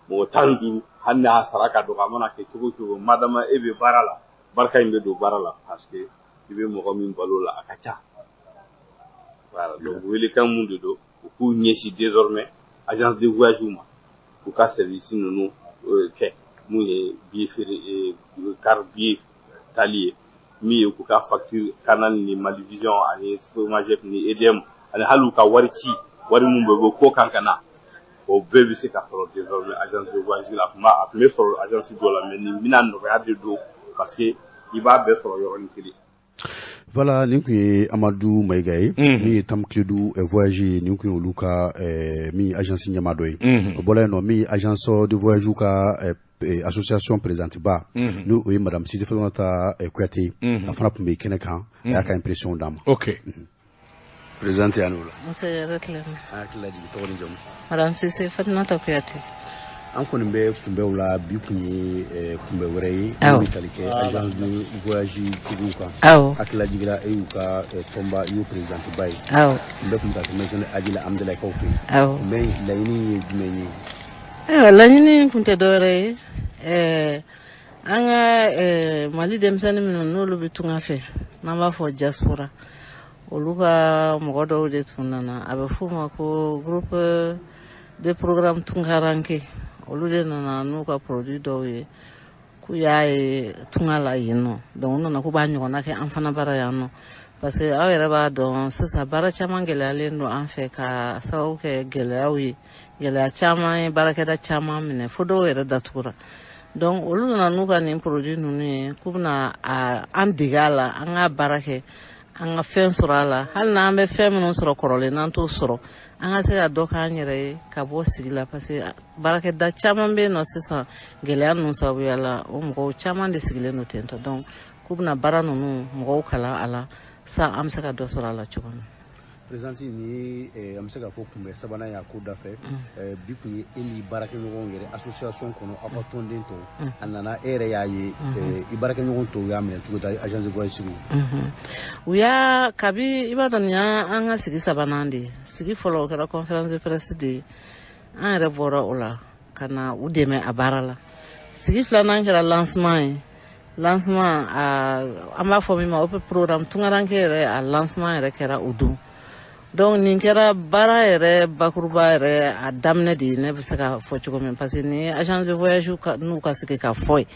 15 hali n'a sara ka dɔgɔ a mana kɛ cogo o cogo madama e bɛ baara la barika in bɛ don baara la parce que i bɛ mɔgɔ min balo la a ka ca voilà donc welekan mun de don u k'u ɲɛsin désormais agence de voyage ma u ka service ninnu kɛ mun ye billet feere carte billet tali ye min ye k'u ka facture canal ni Mali Vision ani Somagef ni EDM ani hali u ka wari ci wari mun bɛ bɔ ko kan ka na o bɛɛ bɛ se ka sɔrɔ désormais agence de voyage la a tun bɛ sɔrɔ agence dɔ la mais nin bɛna nɔgɔya de don parce que i b'a bɛɛ sɔrɔ yɔrɔnin kelen. Voilà, nin kun ye Amadou Mayiga ye min ye Tamkiledu voyage nin kun ye olu ka min agence ɲɛmaa dɔ ye o bɔla yen nɔ min ye agence de voyage ka association présidente ba n'o ye madame Sidi Fatumata Kuyate a fana tun bɛ kɛnɛ kan a y'a ka impression d'a ma. Ok. Présidente yan o la. Musa Ratlem. A hakili jigin tɔgɔ ni jamu. Madame Sidi Fatumata Kuyate. An kɔni bɛ kunbɛw la bi kun ye kunbɛ wɛrɛ ye n'o bɛ tali kɛ agence de voyage tigiw kan. Awɔ. Hakili jigira e y'u ka tɔnba i y'o présidente ba ye. Awɔ. N bɛ kun ka tɛmɛ Adila Amdalayi kaw fɛ yen. Awɔ. Mais laɲini ye jumɛn ye? Ayiwa laɲini kun tɛ dɔwɛrɛ ye an ka Mali denmisɛnnin minnu n'olu bɛ tunga fɛ n'an b'a fɔ diaspora olu ka mɔgɔ dɔw de tun nana a bɛ f'o ma ko groupe de programme tunkaranke olu de nana n'u ka produit dɔw ye k'u y'a ye tunga la yen nɔ donc u nana k'u b'a ɲɔgɔnna kɛ an fana bara yan nɔ parce que aw yɛrɛ b'a dɔn sisan baara caman gɛlɛyalen don an fɛ ka sababu kɛ gɛlɛyaw ye gɛlɛya caman ye baarakɛda caman minɛ fo dɔw yɛrɛ datugura donc olu nana n'u ka nin produit ninnu ye k'u bɛna an dege a la an ka baara kɛ an ka fɛn sɔrɔ a la hali n'an bɛ fɛn minnu sɔrɔ kɔrɔlen n'an t'o sɔrɔ an ka se ka dɔ k'an yɛrɛ ye ka bɔ sigi la parce que baarakɛda caman bɛ yen nɔ sisan gɛlɛya ninnu sababuya la o mɔgɔw caman de sigilen don ten tɔ donc k'u bɛna baara ninnu mɔgɔw kalan a la sa an bɛ se ka dɔ sɔrɔ a la cogo min. Présidente ni am se ka fo kumbe sabana ya ko da fe bi ku ni baraka ñogon yere association kono afa tonden to anana ere ya yi i baraka ñogon to ya men tugo da agence de voyage sibu uya kabi ibadan ya anga sigi sabanandi sigi follow kara conference de presse de an yɛrɛ bɔra o la ka na u dɛmɛ a baara la sigi filanan kɛra lancement an b'a fɔ min ma o programme tungaranke yɛrɛ a lancement yɛrɛ kɛra o don donc nin kɛra baara yɛrɛ bakuruba yɛrɛ a daminɛ de ne bɛ se ka fɔ cogo min parce que ni agence de voyage n'u ka sigi ka fɔ ye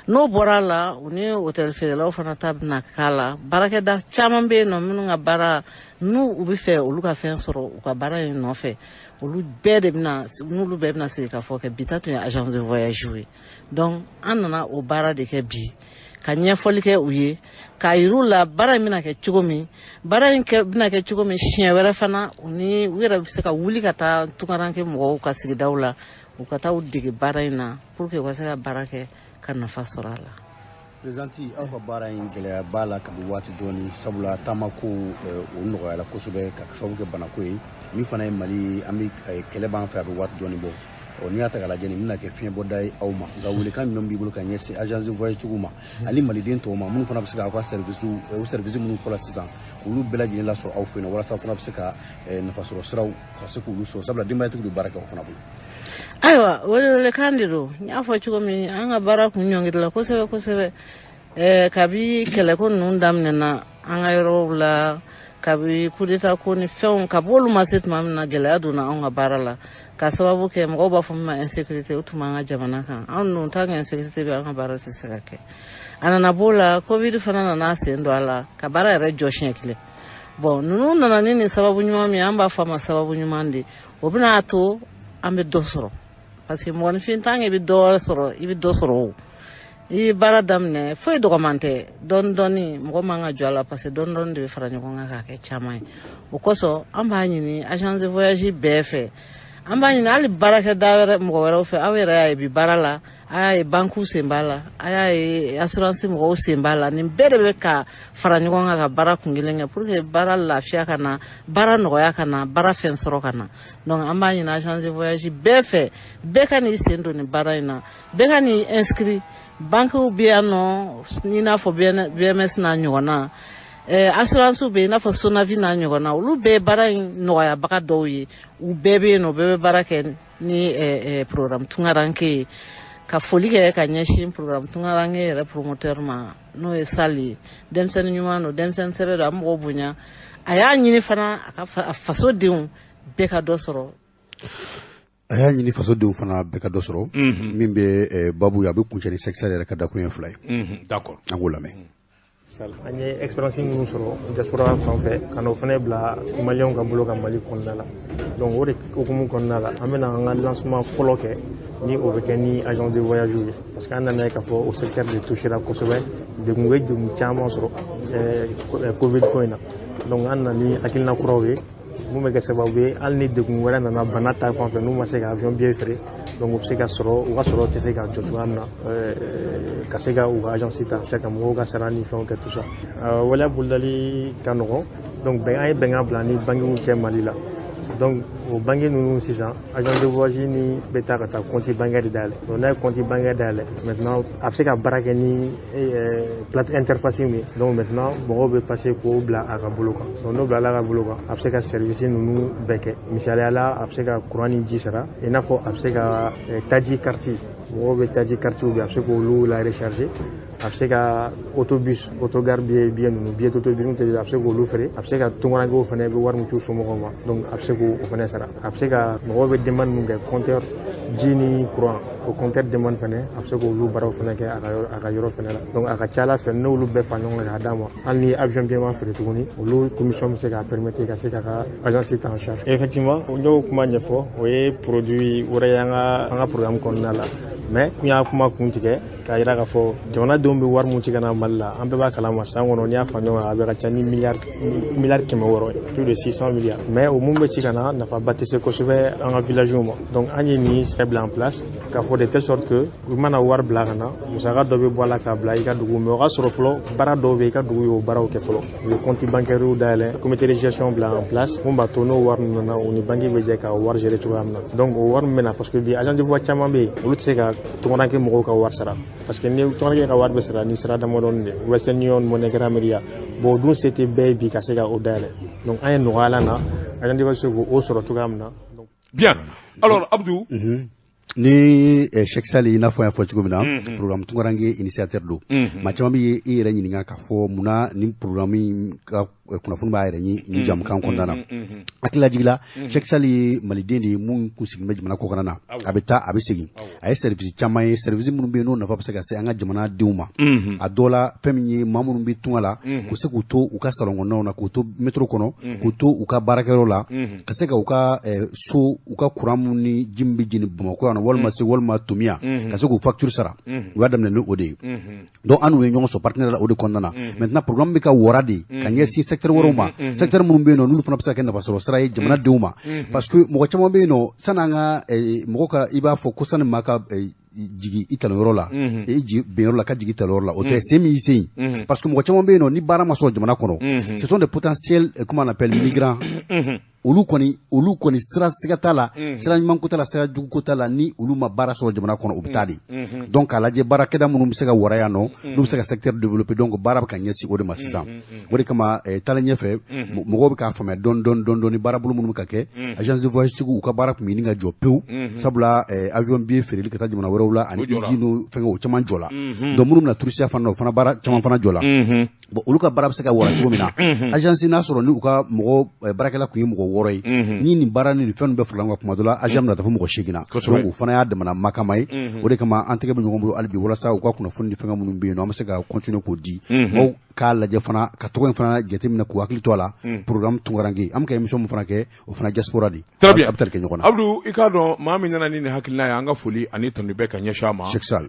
n'o bɔra la u ni hôtel feerelaw fana ta bɛna k'a la baarakɛda caman bɛ yen nɔ minnu ka baara n'u bɛ fɛ olu ka fɛn sɔrɔ u ka baara in nɔfɛ olu bɛɛ de bɛna n'olu bɛɛ bɛna sigi ka fɔ kɛ bi ta tun ye agence de voyage ye donc an nana o baara de kɛ bi ka ɲɛfɔli kɛ u ye k'a yir'u la baara in bɛna kɛ cogo min bɛna kɛ cogo min siɲɛ wɛrɛ fana u yɛrɛ bɛ se ka wuli ka taa tungaranke mɔgɔw ka sigidaw la u ka taa u dege baara in na pour que u ka se ka baara kɛ ka nafa sɔrɔ a la. Présidente aw ka baara in gɛlɛya b'a la ka bɔ waati dɔɔni sabula taamako o nɔgɔyala kosɛbɛ ka sababu kɛ banako ye min fana ye Mali an bɛ kɛlɛ b'an fɛ a bɛ waati dɔɔni bɔ n'i y'a ta k'a lajɛ nin bɛna kɛ fiɲɛbɔda ye aw ma nka welekan jumɛn b'i bolo ka ɲɛsin agence de voyage tigiw ma ani maliden tɔw ma minnu fana bɛ se k'aw ka service minnu fɔla sisan olu bɛɛ lajɛlen lasɔrɔ aw fɛ yen walasa fana bɛ se ka nafasɔrɔ siraw ka se k'olu sɔrɔ sabula denbayatigi bɛ baara kɛ o fana bolo. Ayiwa welekan de don n y'a fɔ cogo min an ka baara kun ɲɔngirila kosɛbɛ kosɛbɛ kabi kɛlɛko ninnu daminɛna an ka yɔrɔw la kabi coup d'état ko ni fɛnw ka b'olu ma se tuma min na gɛlɛya donna anw ka baara la ka sababu kɛ mɔgɔw b'a fɔ min ma insécurité o tuma an ka jamana kan anw dun tant que insécurité bɛ an ka baara tɛ se ka kɛ a nana b'o la covid fana nana sen don a la ka baara yɛrɛ jɔ siɲɛ kelen bon ninnu nana ni nin sababu ɲuman min an b'a fɔ a ma sababu ɲuman de o bɛna to an bɛ dɔ sɔrɔ parce que mɔgɔninfin tant que i bɛ dɔ sɔrɔ i bɛ dɔ sɔrɔ o i baara daminɛ foyi dɔgɔman tɛ dɔɔni dɔɔni mɔgɔ man ka jɔ a la parce que dɔɔni dɔɔni de bɛ fara ɲɔgɔn kan k'a kɛ caman ye o kosɔn an b'a ɲini agence de voyage bɛɛ fɛ an b'a ɲini hali baarakɛda wɛrɛ mɔgɔ wɛrɛw fɛ aw yɛrɛ y'a ye bi baara la a y'a ye banques sen b'a la a y'a ye assurance mɔgɔw sen b'a la nin bɛɛ de bɛ ka fara ɲɔgɔn kan ka baara kun kelen kɛ pour que baara lafiya ka na baara nɔgɔya ka na baara fɛn sɔrɔ ka na donc an b'a ɲini agence de voyage bɛɛ fɛ bɛɛ ka n'i sen don nin baara in na bɛɛ ka n'i inscrit banques bɛ yan nɔ i n'a fɔ BMS n'a ɲɔgɔnna assurance bɛ i n'a fɔ Sonavi n'a ɲɔgɔnna olu bɛɛ ye baara in nɔgɔyabaga dɔw ye u bɛɛ bɛ yen nɔ u bɛɛ bɛ baara kɛ ni programme tungaranke ye ka foli kɛ ka ɲɛsin programme tungaranke yɛrɛ promoteur ma n'o ye Sali ye denmisɛnnin ɲuman don denmisɛnnin sɛbɛ don a mɔgɔw bonya a y'a ɲini fana a ka fasodenw bɛɛ ka dɔ sɔrɔ. A y'a ɲini fasodenw fana bɛɛ ka dɔ sɔrɔ min bɛ babu ye a bɛ kuncɛ ni sexuel yɛrɛ ka dakun ye 2 ye. D'accord an k'o lamɛn. an ye expérience minnu sɔrɔ diaspora fan fɛ ka n'o fana bila maliyɛnw ka bolo ka Mali kɔnɔna la donc o de hukumu kɔnɔna la an bɛna an ka lancement fɔlɔ kɛ ni o bɛ kɛ ni agence de voyage ye parce que an nana ye k'a fɔ o secteur de touchera kosɛbɛ degun bɛ degun caman sɔrɔ covid ko in na donc an nana ni hakilina kuraw ye mun bɛ kɛ sababu ye hali ni degun wɛrɛ nana bana ta fan fɛ n'u ma se ka avion billet feere donc u bɛ se ka sɔrɔ u ka sɔrɔ tɛ se ka jɔ cogoya min na ka se ka u ka agence ta se ka mɔgɔw ka sara ni fɛnw kɛ tout ça waleya bolodali ka nɔgɔn donc an ye bɛnkan bila ni bangew cɛ Mali la donc o banque ninnu sisan agence de voyage ni bɛ taa ka taa compte bancaire de dayɛlɛ donc n'a ye compte bancaire dayɛlɛ maintenant a bɛ se ka baara kɛ ni plate interface min ye donc maintenant mɔgɔw bɛ passer k'o bila a ka bolo kan donc n'o bila a ka bolo kan a bɛ se ka service ninnu bɛɛ kɛ misaliya la a bɛ se ka courant ni ji sara i n'a fɔ a bɛ se ka taji carte mɔgɔw bɛ taji carte bɛ a bɛ se k'olu la recharger a bɛ se ka autobus autogare billet ninnu billet autobus ninnu tɛ a bɛ se k'olu feere a bɛ se ka tungarankew fana bɛ wari min c'u somɔgɔw ma donc a bɛ se k'o fana sara a bɛ se ka mɔgɔw bɛ demande min kɛ compteur ji ni courant o compteur demande fana a bɛ se k'olu baaraw fana kɛ a ka yɔrɔ fana la donc a ka ca Ala fɛ n'olu bɛɛ fara ɲɔgɔn kan k'a d'a ma hali ni avion billet ma feere tuguni olu commission bɛ se k'a permettre ka se k'a ka agence ta en charge effectivement n y'o kuma ɲɛfɔ o ye produit wɛrɛ ye an ka programme kɔnɔna la mais n y'a kuma kun tigɛ k'a yira k'a fɔ jamanadenw bɛ wari mun ci ka na Mali la an bɛɛ b'a kalama san kɔnɔ n'i y'a fara ɲɔgɔn kan a bɛ ka ca ni miliyari 600 ye plus de 600 milliards mais o mun bɛ ci ka na nafaba tɛ se kosɛbɛ an ka villagew ma donc an ye nin sɛbɛn bila en place k'a fɔ de telle sorte que u mana wari bila ka na musaka dɔ bɛ bɔ a la k'a bila i ka dugu mais o ka sɔrɔ fɔlɔ baara dɔw bɛ i ka dugu y'o baaraw kɛ fɔlɔ u ye compte bancaire dayɛlɛ comité de gestion bila en place mun b'a to n'o wari nana u ni banque bɛ jɛ ka wari gérer cogoya min na donc o wari min bɛ na parce que bi agent de voie caman bɛ yen olu tɛ se ka tɔgɔnakɛ mɔgɔw ka wari sara parce que ni tɔgɔnakɛ ka wari bɛ sara ni sira damadɔni de Western Union Money America bon o dun se tɛ bɛɛ ye bi ka se ka o dayɛlɛ donc an ye nɔgɔya la na agent de voie se k'o sɔrɔ cogoya min na. Bien. Alors Abdou. Ni Cheikh Sali n'a fɔ y'a fɔ cogo min na programme Tunkarange initiateur do ma caman bɛ i yɛrɛ ɲininka k'a fɔ munna ni programme ka kunnafoni b'a yɛrɛ ni jamukan kɔnɔna na hakilila jigila Cheikh Sali maliden de ye mun kun sigilen bɛ jamana kɔkan na a bɛ taa a bɛ segin a ye service caman ye service minnu bɛ yen n'o nafa bɛ se ka se an ka jamana denw ma a dɔw la fɛn min ye maa minnu bɛ tunga la k'u se k'u to u ka salon kɔnɔnaw na k'u to métro kɔnɔ k'u to u ka baarakɛyɔrɔ la ka se ka u ka so u ka courant mun ni ji min bɛ jeni Bamakɔ yan walima se walima Tumiya ka se k'u facture sara u y'a daminɛ ni o de ye donc an n'u ye ɲɔgɔn sɔrɔ partenaire la o de kɔnɔna na maintenant programme bɛ ka wɔra de ka ɲɛsin secteur wɛrɛw ma secteur minnu bɛ yen nɔ n'olu fana bɛ se ka kɛ nafasɔrɔ sira ye jamanadenw ma parce que mɔgɔ caman bɛ yen nɔ sanni an ka mɔgɔ ka i b'a fɔ ko sanni maa ka jigi i talonyɔrɔ la i jigi benyɔrɔ la ka jigi talonyɔrɔ la o tɛ se min i se yen parce que mɔgɔ caman bɛ yen nɔ ni baara ma sɔrɔ jamana kɔnɔ ce sont des potentiels comment on appelle migrants olu kɔni sira siga t'a la sira ɲuman ko t'a la sira jugu ko t'a la ni olu ma baara sɔrɔ jamana kɔnɔ u bɛ taa de donc k'a lajɛ baarakɛda minnu bɛ se ka wɔra yan nɔ n'u bɛ se ka secteur développer donc baara bɛ ka ɲɛsin o de ma sisan o de kama taalen ɲɛfɛ mɔgɔw bɛ k'a faamuya dɔɔni baarabolo minnu bɛ ka kɛ agence de voyage tigiw u ka baara tun bɛ ɲini ka jɔ pewu sabula avion billet feereli ka taa jamana wɛrɛw la ani ji n'o fɛngɛ o caman jɔ la donc minnu bɛna touristes fana na o fana baara caman fana jɔ la bon olu ka baara bɛ se ka wɔra cogo min na agence n'a sɔrɔ ni u ka mɔgɔ baarakɛla tun ye mɔgɔ 6 ye ni nin baara ni fɛn bɛɛ farala ɲɔgɔn kan tuma dɔ la agent bɛna taa fɔ mɔgɔ 8 na donc o fana y'a damana makama ye o de kama an tɛgɛ bɛ ɲɔgɔn bolo hali bi walasa u ka kunnafoni ni fɛngɛ minnu bɛ yen nɔ an bɛ se ka continuer k'o di mɔgɔw k'a lajɛ fana ka tɔgɔ in fana jateminɛ k'u hakili to a la programme Tunkarange an bɛ ka émission min fana kɛ o fana diaspora de a bɛ tali kɛ ɲɔgɔn na. Abdou i k'a dɔn maa min nana ni nin hakilina ye an ka foli ani tanu bɛɛ ka ɲɛsin a ma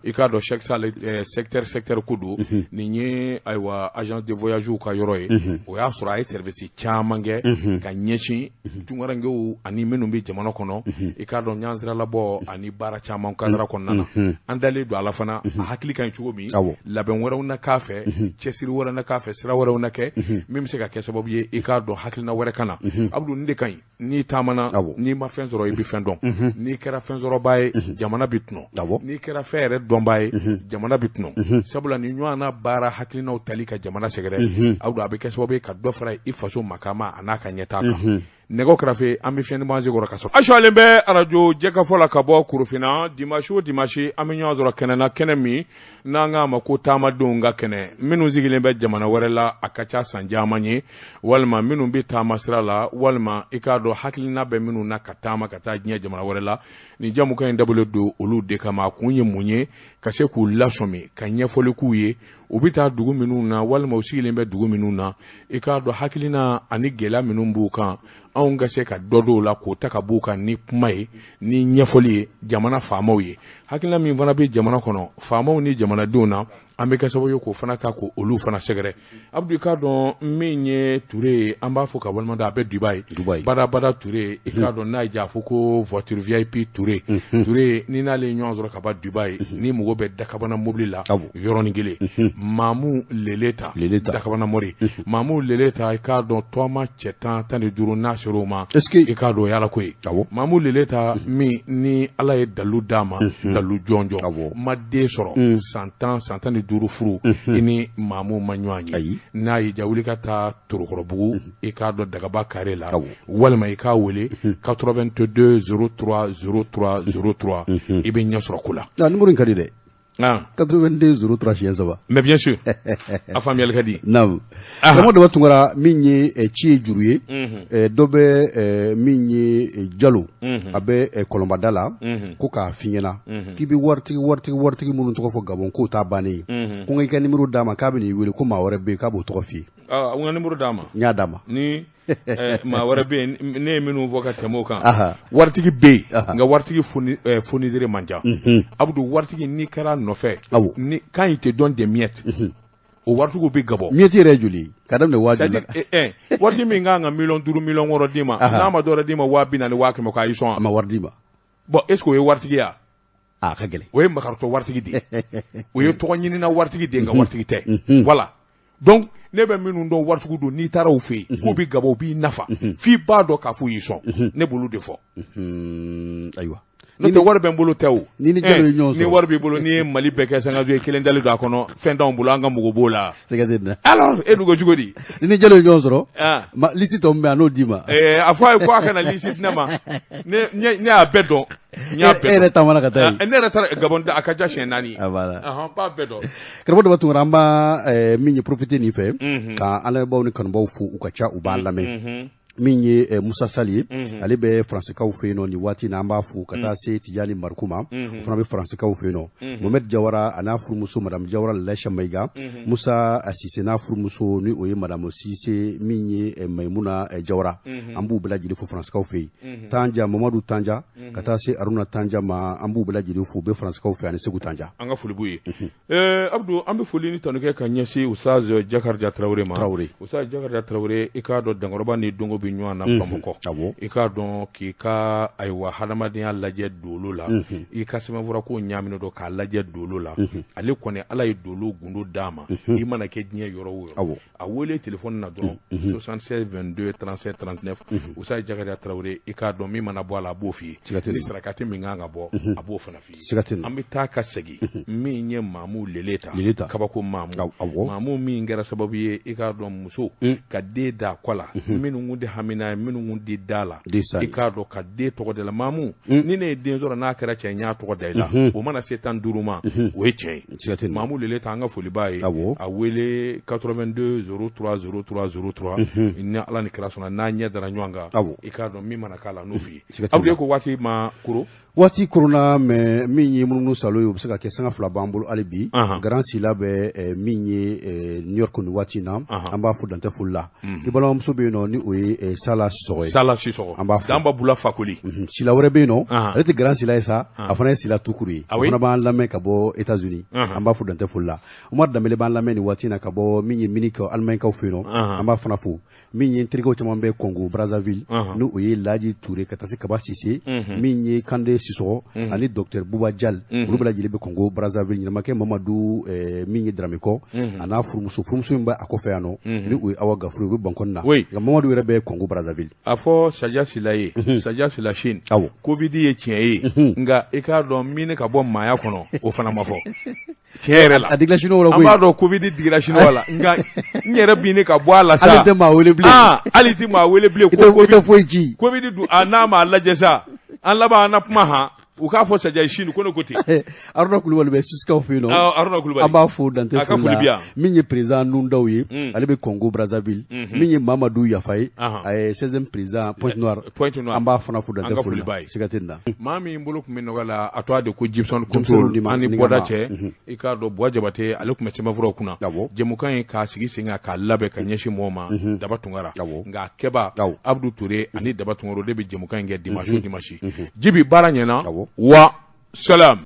i k'a dɔn Cheikh Sall secteur ko don nin ye ayiwa agence de voyage ka yɔrɔ ye o y'a sɔrɔ a ye service caman kɛ ka ɲɛsin Tunkarangew ani minnu bɛ jamana kɔnɔ i k'a dɔn ɲansiralabɔ ani baara caman kadara kɔnɔna na an dalen don a la fana a hakili ka ɲi cogo min labɛn wɛrɛw na k'a fɛ cɛsiri wɛrɛ na k'a fɛ sira wɛrɛw na kɛ min bɛ se ka kɛ sababu ye i k'a dɔn hakilina wɛrɛ ka na Abdou nin de ka ɲi n'i taamana n'i ma fɛn sɔrɔ i bɛ fɛn dɔn n'i kɛra fɛn sɔrɔbaa ye jamana bɛ tunun n'i kɛra fɛn yɛrɛ dɔnbaa ye jamana bɛ tunun sabula ni ɲɔgɔn na baara hakilinaw tali ka jamana sɛgɛrɛ Abdou a bɛ kɛ sababu ye ka dɔ fara i faso makama a n'a ka ɲɛtaa kan nɛgɛ kɛrɛfɛ an bɛ fiɲɛni b'an sekɔrɔ ka sɔrɔ asɔlen bɛ arajo jɛkafɔ la ka bɔ Korofina dimanche o dimanche an bɛ ɲɔgɔn sɔrɔ kɛnɛ na kɛnɛ min n'an k'a ma ko taamadenw ka kɛnɛ minnu sigilen bɛ jamana wɛrɛ la a ka ca san caman ye walima minnu bɛ taama sira la walima i k'a dɔn hakilina bɛ minnu na ka taama ka taa diɲɛ jamana wɛrɛ la nin jamukan in dabɔlen don olu de kama a kun ye mun ye ka se k'u lasɔmi ka ɲɛfɔli k'u ye u bɛ taa dugu minnu na walima u sigilen bɛ dugu minnu na i k'a dɔn hakilina ani gɛlɛya minnu b'u kan anw ka se ka dɔ dɔw la k'o ta ka b'u kan ni kuma ye ni ɲɛfɔli ye jamana faamaw ye hakilina min fana bɛ jamana kɔnɔ faamaw ni jamanadenw na an bɛ kɛ sababu ye k'o fana ta ko olu fana sɛgɛrɛ Abdou i k'a dɔn min ye Ture ye an b'a fɔ ka walima a bɛ Dubayi Bada Ture i k'a dɔn n'a ye ja fɔ ko voiture VIP Ture Ture ni n'ale ye ɲɔgɔn sɔrɔ ka ban Dubayi ni mɔgɔ bɛ dakabana mobili la yɔrɔnin kelen Mamu Leleta dakabana mori Mamu Leleta i k'a dɔn tɔma cɛ 15 n'a ser'o ma i k'a dɔn yala ko ye Mamu Leleta min ni Ala ye dalu d'a ma dalu jɔnjɔ ma den sɔrɔ san 15 furu i ni Mamu ma ɲɔgɔn ye n'a y'i ja wuli ka taa Torokɔrɔbugu i k'a dɔn Dagaba carré la walima i k'a wele 82 03 03 03 i bɛ ɲɛ sɔrɔ ko la numéro in ka di dɛ 82 03 siɲɛ 3 mais bien sûr a faamuyali ka di naam karamɔgɔ Daba Tunkara min ye ci ye juru ye dɔ bɛ min ye Jalo a bɛ Kɔlɔnbada la ko k'a f'i ɲɛna k'i bɛ waritigi minnu tɔgɔ fɔ Gabon k'o t'a bannen ye ko n ka i ka numéro d'a ma k'a bɛ n'i wele ko maa wɛrɛ bɛ yen k'a b'o tɔgɔ f'i ye u ka numéro d'a ma n y'a d'a ma ni maa wɛrɛ bɛ yen ne ye minnu fɔ ka tɛmɛ o kan waritigi bɛ yen nka waritigi fournisseur man ca Abdou waritigi n'i kɛra nɔfɛ ni quand il te donne des miettes o waritigiw bɛ gabɔ miettes yɛrɛ ye joli ka daminɛ 2000 la waritigi min kan ka 5 millions wɔɔrɔ d'i ma n'a ma dɔ wɛrɛ d'i ma 200 ni 100 k'a y'i sɔn a ma wari d'i ma bon est ce que o ye waritigi ya ka gɛlɛn o ye makaritɔ waritigi de o ye tɔgɔ ɲinina waritigi de nka waritigi tɛ voilà donc ne bɛ minnu dɔn waritigiw don n'i taara u fɛ yen k'u bɛ gabɔ u b'i nafa f'i b'a dɔn k'a fɔ y'i sɔn ne b'olu de fɔ ayiwa n'o tɛ wari bɛ n bolo tɛ o ni jalo ye ɲɔgɔn sɔrɔ ni wari b'i bolo n'i ye Mali bɛɛ kɛ sangaso ye kelen dalen don a kɔnɔ fɛn t'anw bolo an ka mɔgɔ b'o la alors e dun ko cogo di ni jalo ye ɲɔgɔn sɔrɔ liste tɔ min bɛ a n'o d'i ma a fɔ a ye ko a kana liste di ne ma ne y'a bɛɛ dɔn n y'a bɛɛ dɔn e yɛrɛ taamana ka taa yen ne yɛrɛ taara Gabon a ka ca siɲɛ 4 voilà b'a bɛɛ dɔn karamɔgɔ Daba Tunkara an b'a min ye profiter nin fɛ ka an lamɛnbaaw ni kanubaw fo u ka ca u b'a lamɛn min ye Musa Sali ye ale bɛ Faransikaw fɛ yen nɔ nin waati na an b'a fo ka taa se Tijani Mariku ma o fana bɛ Faransikaw fɛ yen nɔ Mohamed Jawara a n'a furumuso Madame Jawara Lacha Mayiga Musa Sise n'a furumuso ni o ye Madame Sise min ye Maimuna Jawara an b'u bɛɛ lajɛlen fo Faransikaw fɛ yen Tanja Mamadu Tanja ka taa se Aruna Tanja ma an b'u bɛɛ lajɛlen fo u bɛ Faransikaw fɛ ani Segu Tanja an ka foli b'u ye Abdou an bɛ foli ni tanu kɛ ka ɲɛsin Usaz Jakarija Traoré ma Usaz Jakarija Traoré i k'a dɔn dankɔrɔba ni dongo bɛ ɲɔgɔn na Bamakɔ i k'a dɔn k'i ka ayiwa hadamadenya lajɛ dolo la i ka sɛbɛnfura ko ɲaaminen don k'a lajɛ dolo la ale kɔni Ala ye dolo gundo d'a ma i mana kɛ diɲɛ yɔrɔ o yɔrɔ a wele téléphone na dɔrɔn 76 22 37 39 Usaz Jakarija Traoré i k'a dɔn min mana bɔ a la a b'o f'i ye ni sarakati min kan ka bɔ a b'o fana f'i ye an bɛ taa ka segin min ye Mamu Lele ta kabako Mamu min kɛra sababu ye i k'a dɔn muso ka den da kɔ la minnu kun tɛ hamina ye minnu kun di da la i k'a dɔn ka den tɔgɔ da la Mamu ni ne ye den sɔrɔ n'a kɛra cɛ n y'a tɔgɔ da i la o mana se 15 ma o ye tiɲɛ ye Mamu Lele ta an ka foli b'a ye a wele 82 03 03 03 ni Ala ni kira sɔnna n'a ɲɛ dara ɲɔgɔn kan i k'a dɔn min mana k'a la n'o f'i ye Abdou ko waati ma koro waati korona mais min ye munumunu salo ye o bɛ se ka kɛ sanga 2 b'an bolo hali bi Grand Sila bɛ min ye New York ni waati na an b'a fo dantɛ foli la i balimamuso bɛ yen nɔ ni o ye Sala Sisɔgɔ ye Sala Sisɔgɔ an b'a fo Damba Bula Fakoli Sila wɛrɛ bɛ yen nɔ ale tɛ Grand Sila ye sa a fana ye Sila Tukuru ye o fana b'an lamɛn ka bɔ États-Unis an b'a fo dantɛ foli la Umar Danbele b'an lamɛn nin waati na ka bɔ min ye Minikaw Alimaɲikaw fɛ yen nɔ an b'a fana fo min ye terikɛw caman bɛ Congo Brazzaville ni o ye Laji Touré ka taa se Kaba Sise min ye Kande Sisɔgɔ ani Docteur Bouba Dial olu bɛɛ lajɛlen bɛ Congo Brazzaville ɲɛnamakɛ Mamadu min ye Dramekɔ a n'a furumuso in bɛ a kɔfɛ yan nɔ ni o ye Awa Gafure u bɛ Bankɔni na nka Mamadu yɛrɛ bɛ Congo Brazzaville a fɔ Sadia Sila ye Sadia Sila Chine Covid ye tiɲɛ ye nka i k'a dɔn min ka bɔ maaya kɔnɔ o fana ma fɔ tiɲɛ yɛrɛ la a digila Chinois la an b'a dɔn Covid digira Chinois la nka n yɛrɛ bi ne ka bɔ a la sa hali tɛ maa wele bilen hali tɛ maa wele bilen ko tɛ foyi ci Covid dun a n'a m'a lajɛ sa an laban an na kuma han u k'a fɔ Sadia Chine ko ne ko ten Aruna Kulubali bɛ Sisikaw fɛ yen nɔ Aruna Kulubali an b'a fo dantɛ foli la min ye président Nundaw ye ale bɛ Congo Brazzaville min ye Mamadu Yafa ye a ye 16e président Pointe Noire an b'a fana fo dantɛ foli la siga tɛ nin na maa min bolo tun bɛ nɔgɔ la a tɔgɔ de ko Gibson Control an ni bɔda cɛ i k'a dɔn Buwa Jabate ale tun bɛ sɛbɛnfuraw kunna jɛmukan in k'a sigi sen kan k'a labɛn ka ɲɛsin mɔgɔw ma Daba Tunkara nka kɛba Abdou Touré ani Daba Tunkara de bɛ jɛmukan in kɛ dimanche o dimanche Jibi baara ɲɛna wa salam